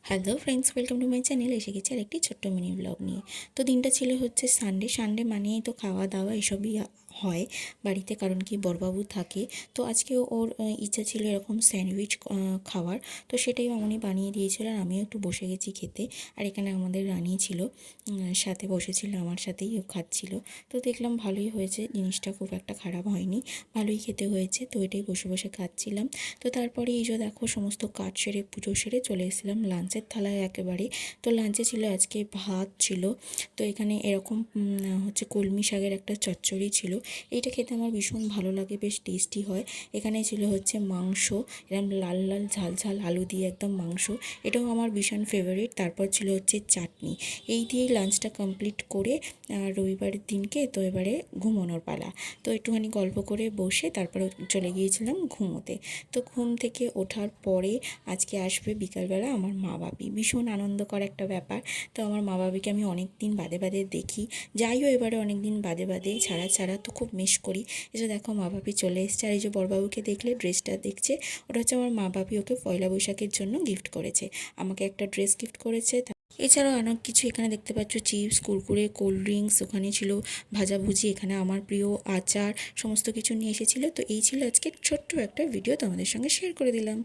Hello friends, welcome to my channel. এসে গেছি আর একটি ছোট্ট মিনি ব্লগ নিয়ে। তো দিনটা ছিল হচ্ছে সানডে মানেই তো খাওয়া দাওয়া এসবই হয় বাড়িতে, কারণ কি বড়বাবু থাকে। তো আজকে ওর ইচ্ছা ছিল এরকম স্যান্ডউইচ খাওয়ার। তো সেটাই মামনি বানিয়ে দিয়েছিল আর আমিও একটু বসে গেছি খেতে। আর এখানে আমাদের রানী ছিল, সাথে বসেছিল, আমার সাথেই ও খাচ্ছিল। তো দেখলাম ভালোই হয়েছে, জিনিসটা খুব একটা খারাপ হয়নি, ভালোই খেতে হয়েছে। তো এটাই বসে বসে খাচ্ছিলাম। তো তারপরে এই যে দেখো সমস্ত কাজ সেরে পুজো সেরে চলে এসেছিলাম লাঞ্চের থালায় একেবারে। তো লাঞ্চে ছিল আজকে ভাত ছিল, তো এখানে এরকম হচ্ছে কলমি শাকের একটা চচ্চড়ি ছিল। এইটা খেতে আমার ভীষণ ভালো লাগে, বেশ টেস্টি হয়। এখানে ছিল হচ্ছে মাংস, এরকম লাল লাল ঝাল ঝাল আলু দিয়ে একদম মাংস, এটাও আমার ভীষণ ফেভারিট। তারপর ছিল হচ্ছে চাটনি। এই দিয়েই লাঞ্চটা কমপ্লিট করে রবিবারের দিনকে তো এবারে ঘুমানোর পালা। তো একটুখানি গল্প করে বসে তারপরে চলে গিয়েছিলাম ঘুমোতে। তো ঘুম থেকে ওঠার পরে আজকে আসবে বিকালবেলা আমার মা বাপি, ভীষণ আনন্দকর একটা ব্যাপার। তো আমার মা বাবিকে আমি অনেক দিন বাদে বাদে দেখি, যাইও এবারে অনেক দিন বাদে বাদে ছাড়া তো খুব মিস করি। এই যে দেখো মা বাপি চলে এসছে, আর এই যে বড়বাবুকে দেখলে ড্রেসটা দেখছে, ওটা হচ্ছে আমার মা বাপি ওকে পয়লা বৈশাখের জন্য গিফট করেছে, আমাকে একটা ড্রেস গিফট করেছে। এছাড়াও অনেক কিছু এখানে দেখতে পাচ্ছ, চিপস, কুরকুরে, কোল্ড ড্রিঙ্কস, ওখানে ছিল ভাজাভুজি, এখানে আমার প্রিয় আচার, সমস্ত কিছু নিয়ে এসেছিলো। তো এই ছিল আজকের ছোট্ট একটা ভিডিও, তোমাদের সঙ্গে শেয়ার করে দিলাম।